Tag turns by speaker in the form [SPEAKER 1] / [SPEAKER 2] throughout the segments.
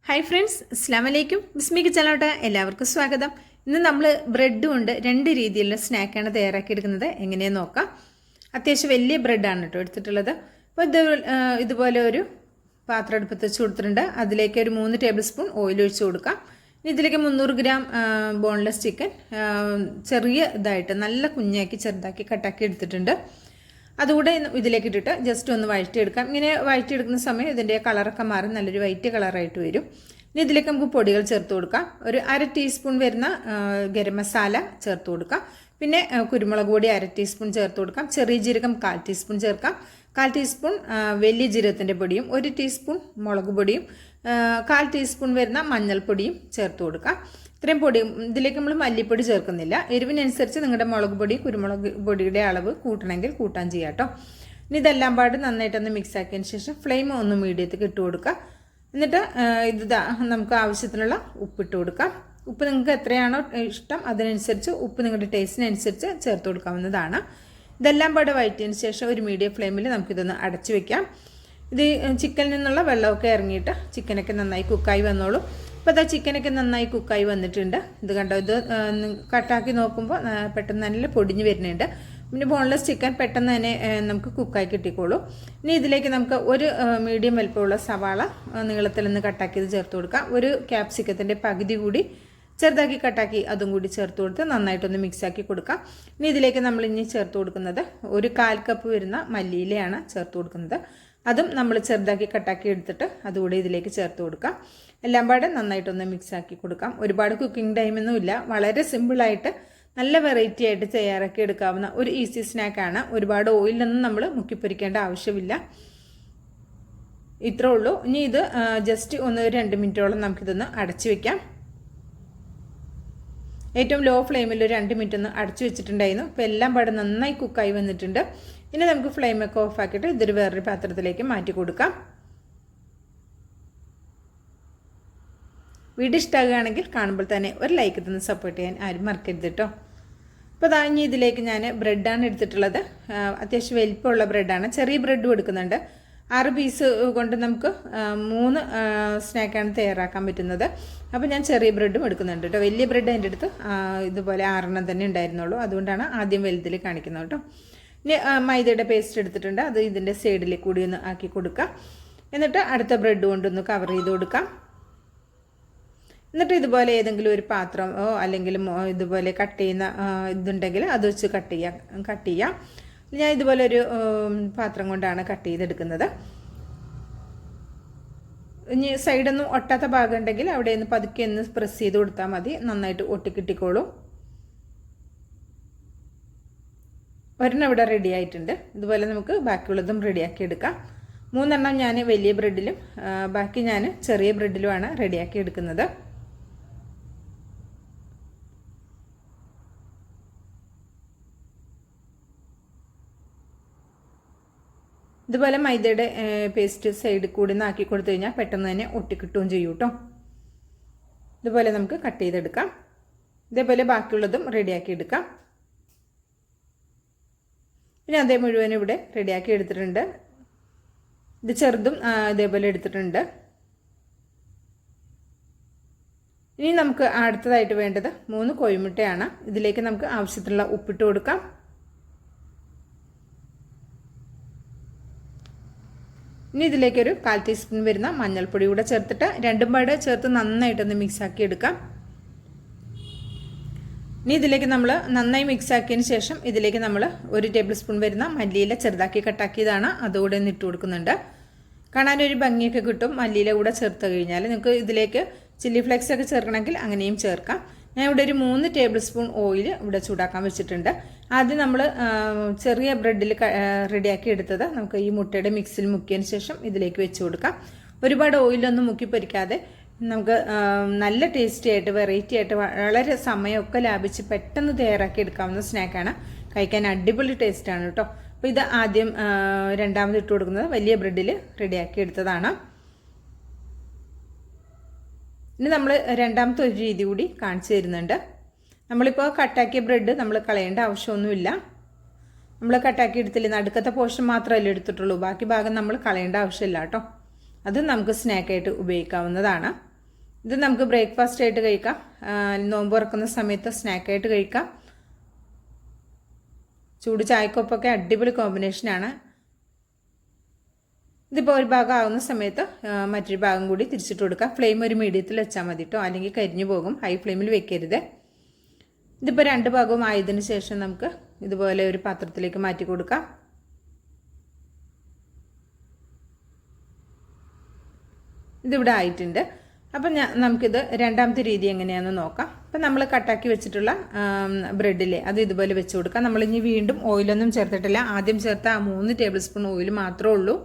[SPEAKER 1] Hi friends, അസ്സാം വലൈക്കും. ബിസ്മിക്ക് ചാനലോട്ട് എല്ലാവർക്കും സ്വാഗതം. ഇന്ന് നമ്മൾ ബ്രെഡ് കൊണ്ട് രണ്ട് രീതിയിലുള്ള സ്നാക്കാണ് തയ്യാറാക്കിയെടുക്കുന്നത്. എങ്ങനെയെന്ന് നോക്കാം. അത്യാവശ്യം വലിയ ബ്രെഡാണ് കേട്ടോ എടുത്തിട്ടുള്ളത്. അപ്പോൾ ഇതുപോലെ ഒരു പാത്രം അടുപ്പത്ത് വെച്ച് കൊടുത്തിട്ടുണ്ട്. അതിലേക്ക് ഒരു 3 ടേബിൾ സ്പൂൺ ഓയിൽ ഒഴിച്ച് കൊടുക്കാം. ഇതിലേക്ക് 300 ഗ്രാം ബോൺലെസ് ചിക്കൻ ചെറിയ ഇതായിട്ട് നല്ല കുഞ്ഞാക്കി ചെറുതാക്കി കട്ടാക്കി എടുത്തിട്ടുണ്ട്. അതുകൂടെ ഇതിലേക്ക് ഇട്ടിട്ട് ജസ്റ്റ് ഒന്ന് വഴറ്റിയെടുക്കാം. ഇങ്ങനെ വഴറ്റിയെടുക്കുന്ന സമയം ഇതിൻ്റെ കളറൊക്കെ മാറി നല്ലൊരു വൈറ്റ് കളറായിട്ട് വരും. ഇനി ഇതിലേക്ക് നമുക്ക് പൊടികൾ ചേർത്ത് കൊടുക്കാം. ഒരു 1/2 ടീസ്പൂൺ വരുന്ന ഗരം മസാല ചേർത്ത് കൊടുക്കാം. പിന്നെ കുരുമുളക് പൊടി 1/2 ടീസ്പൂൺ ചേർത്ത് കൊടുക്കാം. ചെറിയ ജീരകം 1/4 ടീസ്പൂൺ ചേർക്കാം. 1/4 ടീസ്പൂൺ വലിയ ജീരകത്തിൻ്റെ പൊടിയും 1 ടീസ്പൂൺ മുളക് പൊടിയും 1/4 ടീസ്പൂൺ വരുന്ന മഞ്ഞൾപ്പൊടിയും ചേർത്ത് കൊടുക്കാം. ഇത്രയും പൊടി ഇതിലേക്ക് നമ്മൾ മല്ലിപ്പൊടി ചേർക്കുന്നില്ല. എരിവിനനുസരിച്ച് നിങ്ങളുടെ മുളക് പൊടി കുരുമുളക് പൊടിയുടെ അളവ് കൂട്ടണമെങ്കിൽ കൂട്ടാൻ ചെയ്യാം കേട്ടോ. ഇനി ഇതെല്ലാം പാട് നന്നായിട്ടൊന്ന് മിക്സ് ആക്കിയതിന് ശേഷം ഫ്ലെയിം ഒന്ന് മീഡിയത്തേക്ക് ഇട്ട് കൊടുക്കുക. എന്നിട്ട് നമുക്ക് ആവശ്യത്തിനുള്ള ഉപ്പിട്ട് കൊടുക്കാം. ഉപ്പ് നിങ്ങൾക്ക് എത്രയാണോ ഇഷ്ടം അതിനനുസരിച്ച് ഉപ്പ് നിങ്ങളുടെ ടേസ്റ്റിനനുസരിച്ച് ചേർത്ത് കൊടുക്കാവുന്നതാണ്. ഇതെല്ലാം പാട് വഴറ്റിയതിന് ശേഷം ഒരു മീഡിയം ഫ്ലെയിമിൽ നമുക്കിതൊന്ന് അടച്ചു വെക്കാം. ഇത് ചിക്കനിൽ നിന്നുള്ള വെള്ളമൊക്കെ ഇറങ്ങിയിട്ട് ചിക്കനൊക്കെ നന്നായി കുക്കായി വന്നോളൂ. അപ്പോൾ അതാ ചിക്കനൊക്കെ നന്നായി കുക്കായി വന്നിട്ടുണ്ട്. ഇത് കണ്ടോ, ഇത് കട്ടാക്കി നോക്കുമ്പോൾ പെട്ടെന്ന് നല്ല പൊടിഞ്ഞ് വരുന്നുണ്ട്. പിന്നെ ബോൺലെസ് ചിക്കൻ പെട്ടെന്ന് തന്നെ നമുക്ക് കുക്കായി കിട്ടിക്കോളൂ. ഇനി ഇതിലേക്ക് നമുക്ക് ഒരു മീഡിയം വലുപ്പമുള്ള സവാള നീളത്തിൽ നിന്ന് കട്ടാക്കിയത് ചേർത്ത് കൊടുക്കാം. ഒരു ക്യാപ്സിക്കത്തിൻ്റെ പകുതി കൂടി ചെറുതാക്കി കട്ടാക്കി അതും കൂടി ചേർത്ത് കൊടുത്ത് നന്നായിട്ടൊന്ന് മിക്സാക്കി കൊടുക്കാം. ഇനി ഇതിലേക്ക് നമ്മൾ ചേർത്ത് കൊടുക്കുന്നത് ഒരു 1/4 കപ്പ് വരുന്ന മല്ലിയിലയാണ് ചേർത്ത് കൊടുക്കുന്നത്. അതും നമ്മൾ ചെറുതാക്കി കട്ടാക്കി എടുത്തിട്ട് അതുകൂടി ഇതിലേക്ക് ചേർത്ത് കൊടുക്കാം. എല്ലാം പാടെ നന്നായിട്ടൊന്ന് മിക്സാക്കി കൊടുക്കാം. ഒരുപാട് കുക്കിംഗ് ടൈമൊന്നുമില്ല. വളരെ സിമ്പിളായിട്ട് നല്ല വെറൈറ്റി ആയിട്ട് തയ്യാറാക്കി എടുക്കാവുന്ന ഒരു ഈസി സ്നാക്കാണ്. ഒരുപാട് ഓയിലൊന്നും നമ്മൾ മുക്കിപ്പൊരിക്കേണ്ട ആവശ്യമില്ല. ഇത്രേ ഉള്ളൂ. ഇനി ഇത് ജസ്റ്റ് 1-2 മിനിറ്റോളം നമുക്കിതൊന്ന് അടച്ചു വെക്കാം. ഏറ്റവും ലോ ഫ്ലെയിമിൽ ഒരു 2 മിനിറ്റ് ഒന്ന് അടച്ചു വെച്ചിട്ടുണ്ടായിരുന്നു. ഇപ്പോൾ എല്ലാം പാടെ നന്നായി കുക്കായി വന്നിട്ടുണ്ട്. ഇനി നമുക്ക് ഫ്ലെയിമൊക്കെ ഓഫ് ആക്കിയിട്ട് ഇതൊരു വേറൊരു പാത്രത്തിലേക്ക് മാറ്റി കൊടുക്കാം. വീഡിയോ ഇഷ്ടമാകുകയാണെങ്കിൽ കാണുമ്പോൾ തന്നെ ഒരു ലൈക്ക് തന്ന് സപ്പോർട്ട് ചെയ്യാൻ ആരും മറക്കരുത് കേട്ടോ. അപ്പോൾ ഇനി ഇതിലേക്ക് ഞാൻ ബ്രെഡാണ് എടുത്തിട്ടുള്ളത്. അത്യാവശ്യം വലിപ്പമുള്ള ബ്രെഡാണ്. ചെറിയ ബ്രെഡും എടുക്കുന്നുണ്ട്. 6 പീസ് കൊണ്ട് നമുക്ക് 3 സ്നാക്കാണ് തയ്യാറാക്കാൻ പറ്റുന്നത്. അപ്പോൾ ഞാൻ ചെറിയ ബ്രെഡും എടുക്കുന്നുണ്ട് കേട്ടോ. വലിയ ബ്രെഡ് എൻ്റെ അടുത്ത് ഇതുപോലെ 6 തന്നെ ഉണ്ടായിരുന്നുള്ളൂ. അതുകൊണ്ടാണ് ആദ്യം വലുതിൽ കാണിക്കുന്നത് കേട്ടോ. ഇനി മൈദയുടെ പേസ്റ്റ് എടുത്തിട്ടുണ്ട്. അത് ഇതിൻ്റെ സൈഡിലേക്ക് കൂടി ഒന്ന് ആക്കി കൊടുക്കാം. എന്നിട്ട് അടുത്ത ബ്രെഡ് കൊണ്ടൊന്ന് കവർ ചെയ്ത് കൊടുക്കാം. എന്നിട്ട് ഇതുപോലെ ഏതെങ്കിലും ഒരു പാത്രമോ അല്ലെങ്കിൽ ഇതുപോലെ കട്ട് ചെയ്യുന്ന ഇതുണ്ടെങ്കിൽ അത് വെച്ച് കട്ട് ചെയ്യാം. ഞാൻ ഇതുപോലെ ഒരു പാത്രം കൊണ്ടാണ് കട്ട് ചെയ്തെടുക്കുന്നത്. ഇനി സൈഡൊന്നും ഒട്ടാത്ത ഭാഗം ഉണ്ടെങ്കിൽ അവിടെ നിന്ന് പതുക്കെ ഒന്ന് പ്രസ് ചെയ്ത് കൊടുത്താൽ മതി. നന്നായിട്ട് ഒട്ടിക്കിട്ടിക്കോളൂ. ഒരെണ്ണം ഇവിടെ റെഡി ആയിട്ടുണ്ട്. ഇതുപോലെ നമുക്ക് ബാക്കിയുള്ളതും റെഡിയാക്കി എടുക്കാം. 3 എണ്ണം ഞാൻ വലിയ ബ്രെഡിലും ബാക്കി ഞാൻ ചെറിയ ബ്രെഡിലുമാണ് റെഡിയാക്കി എടുക്കുന്നത്. ഇതുപോലെ മൈദയുടെ പേസ്റ്റ് സൈഡിൽ കൂടി ആക്കി കൊടുത്തു കഴിഞ്ഞാൽ പെട്ടെന്ന് തന്നെ ഒട്ടിക്കിട്ടുകയും ചെയ്യും കേട്ടോ. ഇതുപോലെ നമുക്ക് കട്ട് ചെയ്തെടുക്കാം. ഇതേപോലെ ബാക്കിയുള്ളതും റെഡിയാക്കി എടുക്കാം. പിന്നെ അതേ മുഴുവനും ഇവിടെ റെഡിയാക്കി എടുത്തിട്ടുണ്ട്. ഇത് ചെറുതും ഇതേപോലെ എടുത്തിട്ടുണ്ട്. ഇനി നമുക്ക് അടുത്തതായിട്ട് വേണ്ടത് 3 കോഴിമുട്ടയാണ്. ഇതിലേക്ക് നമുക്ക് ആവശ്യത്തിനുള്ള ഉപ്പിട്ട് കൊടുക്കാം. ഇനി ഇതിലേക്കൊരു 1/4 ടീസ്പൂൺ വരുന്ന മഞ്ഞൾപ്പൊടി കൂടെ ചേർത്തിട്ട് രണ്ടും പാടെ ചേർത്ത് നന്നായിട്ടൊന്ന് മിക്സാക്കി എടുക്കാം. ഇനി ഇതിലേക്ക് നമ്മൾ നന്നായി മിക്സ് ആക്കിയതിന് ശേഷം ഇതിലേക്ക് നമ്മൾ 1 ടേബിൾ സ്പൂൺ വരുന്ന മല്ലിയില ചെറുതാക്കി കട്ടാക്കിയതാണ്. അതുകൂടെ ഒന്ന് ഇട്ട് കൊടുക്കുന്നുണ്ട്. കാണാനൊരു ഭംഗിയൊക്കെ കിട്ടും മല്ലിയില കൂടെ ചേർത്ത് കഴിഞ്ഞാൽ. നിങ്ങൾക്ക് ഇതിലേക്ക് ചില്ലി ഫ്ലേക്സ് ഒക്കെ ചേർക്കണമെങ്കിൽ അങ്ങനെയും ചേർക്കാം. ഞാൻ ഇവിടെ ഒരു 3 ടേബിൾ സ്പൂൺ ഓയിൽ ഇവിടെ ചൂടാക്കാൻ വെച്ചിട്ടുണ്ട്. ആദ്യം നമ്മൾ ചെറിയ ബ്രെഡിൽ റെഡിയാക്കി എടുത്തത് നമുക്ക് ഈ മുട്ടയുടെ മിക്സിൽ മുക്കിയതിന് ശേഷം ഇതിലേക്ക് വെച്ച് കൊടുക്കാം. ഒരുപാട് ഓയിലൊന്നും മുക്കി പൊരിക്കാതെ നമുക്ക് നല്ല ടേസ്റ്റി ആയിട്ട് വെറൈറ്റി ആയിട്ട് വളരെ സമയമൊക്കെ ലാഭിച്ച് പെട്ടെന്ന് തയ്യാറാക്കി എടുക്കാവുന്ന സ്നാക്കാണ്. കഴിക്കാൻ അടിപൊളി ടേസ്റ്റാണ് കേട്ടോ. അപ്പോൾ ഇത് ആദ്യം രണ്ടാമത് ഇട്ട് കൊടുക്കുന്നത് വലിയ ബ്രെഡിൽ റെഡിയാക്കി എടുത്തതാണ്. ഇനി നമ്മൾ രണ്ടാമത്തെ ഒരു രീതി കൂടി കാണിച്ചു തരുന്നുണ്ട്. നമ്മളിപ്പോൾ കട്ടാക്കിയ ബ്രെഡ് നമ്മൾ കളയേണ്ട ആവശ്യമൊന്നുമില്ല. നമ്മൾ കട്ടാക്കി എടുത്തില്ല, നടുക്കത്തെ പോർഷൻ മാത്രമല്ലേ എടുത്തിട്ടുള്ളൂ. ബാക്കി ഭാഗം നമ്മൾ കളയേണ്ട ആവശ്യമില്ല കേട്ടോ. അത് നമുക്ക് സ്നാക്കായിട്ട് ഉപയോഗിക്കാവുന്നതാണ്. ഇത് നമുക്ക് ബ്രേക്ക്ഫാസ്റ്റ് ആയിട്ട് കഴിക്കാം, നോമ്പ് തുറക്കുന്ന സമയത്ത് സ്നാക്കായിട്ട് കഴിക്കാം. ചൂട് ചായക്കൊപ്പൊക്കെ അടിപൊളി കോമ്പിനേഷനാണ്. ഇതിപ്പോൾ ഒരു ഭാഗം ആവുന്ന സമയത്ത് മറ്റൊരു ഭാഗം കൂടി തിരിച്ചിട്ട് കൊടുക്കുക. ഫ്ലെയിം ഒരു മീഡിയത്തിൽ വെച്ചാൽ മതി കേട്ടോ, അല്ലെങ്കിൽ കരിഞ്ഞു പോകും. ഹൈ ഫ്ലെയിമിൽ വെക്കരുത്. ഇതിപ്പോൾ രണ്ട് ഭാഗവും ആയതിനു ശേഷം നമുക്ക് ഇതുപോലെ ഒരു പാത്രത്തിലേക്ക് മാറ്റി കൊടുക്കാം. ഇതിവിടെ ആയിട്ടുണ്ട്. അപ്പം നമുക്കിത് രണ്ടാമത്തെ രീതി എങ്ങനെയാണെന്ന് നോക്കാം. അപ്പം നമ്മൾ കട്ടാക്കി വെച്ചിട്ടുള്ള ബ്രെഡിലെ അത് ഇതുപോലെ വെച്ച് കൊടുക്കാം. നമ്മളിനി വീണ്ടും ഓയിലൊന്നും ചേർത്തിട്ടില്ല. ആദ്യം ചേർത്ത ആ 3 ടേബിൾ സ്പൂൺ ഓയിൽ മാത്രമേ ഉള്ളൂ.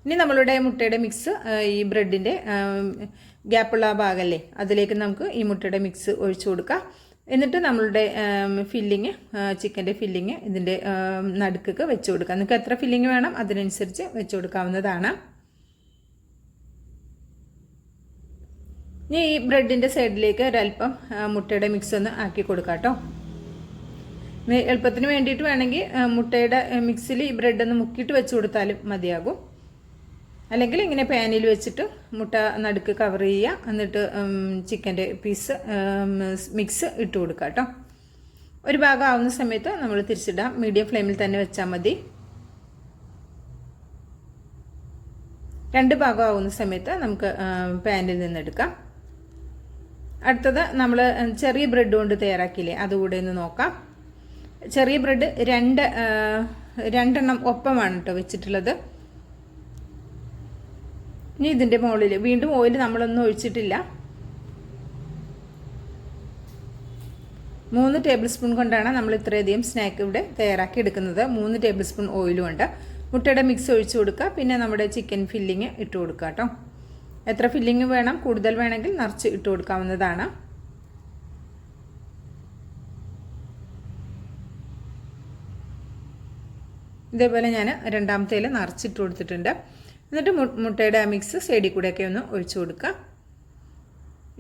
[SPEAKER 1] ഇനി നമ്മളുടെ മുട്ടയുടെ മിക്സ് ഈ ബ്രെഡിൻ്റെ ഗ്യാപ്പുള്ള ഭാഗമല്ലേ, അതിലേക്ക് നമുക്ക് ഈ മുട്ടയുടെ മിക്സ് ഒഴിച്ചു കൊടുക്കാം. എന്നിട്ട് നമ്മളുടെ ഫില്ലിങ്, ചിക്കൻ്റെ ഫില്ലിങ് ഇതിൻ്റെ നടുക്കൊക്കെ വെച്ച് കൊടുക്കാം. നിങ്ങൾക്ക് എത്ര ഫില്ലിങ് വേണം അതിനനുസരിച്ച് വെച്ച് കൊടുക്കാവുന്നതാണ്. ഇനി ഈ ബ്രെഡിൻ്റെ സൈഡിലേക്ക് ഒരല്പം മുട്ടയുടെ മിക്സ് ഒന്ന് ആക്കി കൊടുക്കാം കേട്ടോ. എളുപ്പത്തിന് വേണ്ടിയിട്ട് വേണമെങ്കിൽ മുട്ടയുടെ മിക്സിൽ ഈ ബ്രെഡ് ഒന്ന് മുക്കിയിട്ട് വെച്ച് കൊടുത്താലും മതിയാകും. അല്ലെങ്കിൽ ഇങ്ങനെ പാനിൽ വെച്ചിട്ട് മുട്ട നടുക്ക് കവർ ചെയ്യുക. എന്നിട്ട് ചിക്കൻ്റെ പീസ് മിക്സ് ഇട്ട് കൊടുക്കുക കേട്ടോ. ഒരു ഭാഗം ആവുന്ന സമയത്ത് നമ്മൾ തിരിച്ചിടാം. മീഡിയം ഫ്ലെയിമിൽ തന്നെ വെച്ചാൽ മതി. രണ്ട് ഭാഗം ആവുന്ന സമയത്ത് നമുക്ക് പാനിൽ നിന്നെടുക്കാം. അടുത്തത് നമ്മൾ ചെറിയ ബ്രെഡ് കൊണ്ട് തയ്യാറാക്കിയില്ലേ, അതുകൂടെ ഒന്ന് നോക്കാം. ചെറിയ ബ്രെഡ് രണ്ടെണ്ണം ഒപ്പമാണ് കേട്ടോ വെച്ചിട്ടുള്ളത്. ഇനി ഇതിൻ്റെ മുകളിൽ വീണ്ടും ഓയിൽ നമ്മളൊന്നും ഒഴിച്ചിട്ടില്ല. 3 ടേബിൾ സ്പൂൺ കൊണ്ടാണ് നമ്മൾ ഇത്രയധികം സ്നാക്ക് ഇവിടെ തയ്യാറാക്കി എടുക്കുന്നത്. 3 ടേബിൾ സ്പൂൺ ഓയിലും ഉണ്ട്. മുട്ടയുടെ മിക്സ് ഒഴിച്ചു കൊടുക്കുക. പിന്നെ നമ്മുടെ ചിക്കൻ ഫില്ലിങ് ഇട്ട് കൊടുക്കുക കേട്ടോ. എത്ര ഫില്ലിങ് വേണം, കൂടുതൽ വേണമെങ്കിൽ നിറച്ച് ഇട്ട് കൊടുക്കാവുന്നതാണ്. ഇതേപോലെ ഞാൻ രണ്ടാമത്തേൽ നിറച്ചിട്ട് കൊടുത്തിട്ടുണ്ട്. എന്നിട്ട് മുട്ടയുടെ മിക്സ് സൈഡിൽ കൂടെയൊക്കെ ഒന്ന് ഒഴിച്ചു കൊടുക്കുക.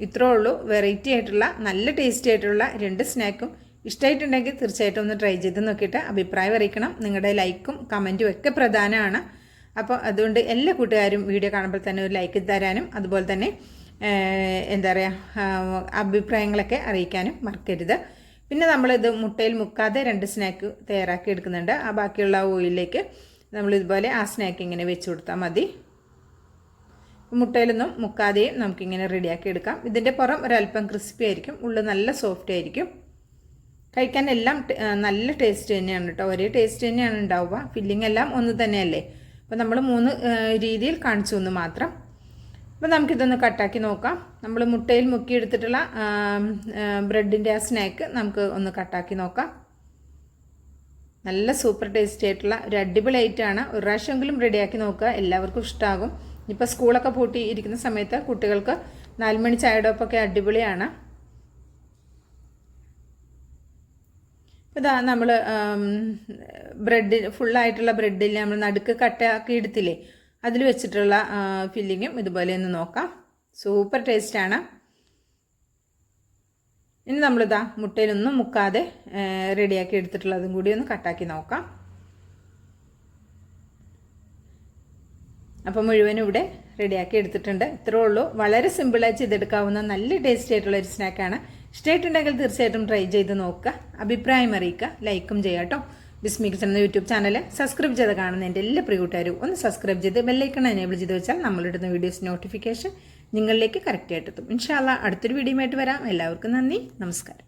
[SPEAKER 1] ഇത്രേ ഉള്ളൂ. വെറൈറ്റി ആയിട്ടുള്ള നല്ല ടേസ്റ്റി ആയിട്ടുള്ള 2 സ്നാക്കും. ഇഷ്ടമായിട്ടുണ്ടെങ്കിൽ തീർച്ചയായിട്ടും ഒന്ന് ട്രൈ ചെയ്ത് നോക്കിയിട്ട് അഭിപ്രായം അറിയിക്കണം. നിങ്ങളുടെ ലൈക്കും കമൻറ്റും ഒക്കെ പ്രധാനമാണ്. അപ്പോൾ അതുകൊണ്ട് എല്ലാ കൂട്ടുകാരും വീഡിയോ കാണുമ്പോൾ തന്നെ ഒരു ലൈക്ക് തരാനും അതുപോലെ തന്നെ എന്താ പറയുക അഭിപ്രായങ്ങളൊക്കെ അറിയിക്കാനും മറക്കരുത്. പിന്നെ നമ്മളിത് മുട്ടയിൽ മുക്കാതെ 2 സ്നാക്ക് തയ്യാറാക്കി എടുക്കുന്നുണ്ട്. ആ ബാക്കിയുള്ള ഓയിലിലേക്ക് നമ്മളിതുപോലെ ആ സ്നാക്ക് ഇങ്ങനെ വെച്ച് കൊടുത്താൽ മതി. മുട്ടയിലൊന്നും മുക്കാതെയും നമുക്കിങ്ങനെ റെഡിയാക്കി എടുക്കാം. ഇതിൻ്റെ പുറം ഒരല്പം ക്രിസ്പി ആയിരിക്കും, ഉള്ളിൽ നല്ല സോഫ്റ്റ് ആയിരിക്കും. കഴിക്കാൻ എല്ലാം നല്ല ടേസ്റ്റ് തന്നെയാണ് കേട്ടോ. ഒരേ ടേസ്റ്റ് തന്നെയാണ് ഉണ്ടാവുക. ഫില്ലിംഗ് എല്ലാം ഒന്ന് തന്നെയല്ലേ. അപ്പോൾ നമ്മൾ 3 രീതിയിൽ കാണിച്ചു എന്ന് മാത്രം. അപ്പോൾ നമുക്കിതൊന്ന് കട്ടാക്കി നോക്കാം. നമ്മൾ മുട്ടയിൽ മുക്കിയെടുത്തിട്ടുള്ള ബ്രെഡിൻ്റെ ആ സ്നാക്ക് നമുക്ക് ഒന്ന് കട്ടാക്കി നോക്കാം. നല്ല സൂപ്പർ ടേസ്റ്റി ആയിട്ടുള്ള ഒരു അടിപൊളി ഐറ്റമാണ്. ഒരു പ്രാവശ്യമെങ്കിലും റെഡിയാക്കി നോക്കുക, എല്ലാവർക്കും ഇഷ്ടമാകും. ഇപ്പോൾ സ്കൂളൊക്കെ പൂട്ടി ഇരിക്കുന്ന സമയത്ത് കുട്ടികൾക്ക് 4 മണി ചായയുടെ ഒപ്പൊക്കെ അടിപൊളിയാണ്. ഇതാ നമ്മൾ ബ്രെഡ് ഫുള്ളായിട്ടുള്ള ബ്രെഡിൽ നമ്മൾ നടുക്ക് കട്ടാക്കി എടുത്തില്ലേ, അതിൽ വെച്ചിട്ടുള്ള ഫില്ലിങ്ങും ഇതുപോലെ ഒന്ന് നോക്കാം. സൂപ്പർ ടേസ്റ്റാണ്. ഇനി നമ്മളിതാ മുട്ടയിലൊന്നും മുക്കാതെ റെഡിയാക്കി എടുത്തിട്ടുള്ളതും കൂടി ഒന്ന് കട്ടാക്കി നോക്കാം. അപ്പോൾ മുഴുവനും ഇവിടെ റെഡിയാക്കി എടുത്തിട്ടുണ്ട്. ഇത്രേ ഉള്ളൂ. വളരെ സിമ്പിളായി ചെയ്തെടുക്കാവുന്ന നല്ല ടേസ്റ്റി ആയിട്ടുള്ള ഒരു സ്നാക്കാണ്. ഇഷ്ടമായിട്ടുണ്ടെങ്കിൽ തീർച്ചയായിട്ടും ട്രൈ ചെയ്ത് നോക്കുക. അഭിപ്രായം അറിയിക്കുക. ലൈക്കും ചെയ്യാം കേട്ടോ. ബിസ്മി കിച്ചൺ എന്ന യൂട്യൂബ് ചാനൽ സബ്സ്ക്രൈബ് ചെയ്ത് കാണുന്ന എൻ്റെ എല്ലാ പ്രിയ കൂട്ടുകാരും ഒന്ന് സബ്സ്ക്രൈബ് ചെയ്ത് ബെല്ലൈക്കൺ എനേബിൾ ചെയ്ത് വെച്ചാൽ നമ്മളിടുന്ന വീഡിയോസ് നോട്ടിഫിക്കേഷൻ നിങ്ങളിലേക്ക് കറക്റ്റായിട്ട് എത്തും. ഇൻഷാ അല്ലാഹ് അടുത്തൊരു വീഡിയോ ആയിട്ട് വരാം. എല്ലാവർക്കും നന്ദി, നമസ്കാരം.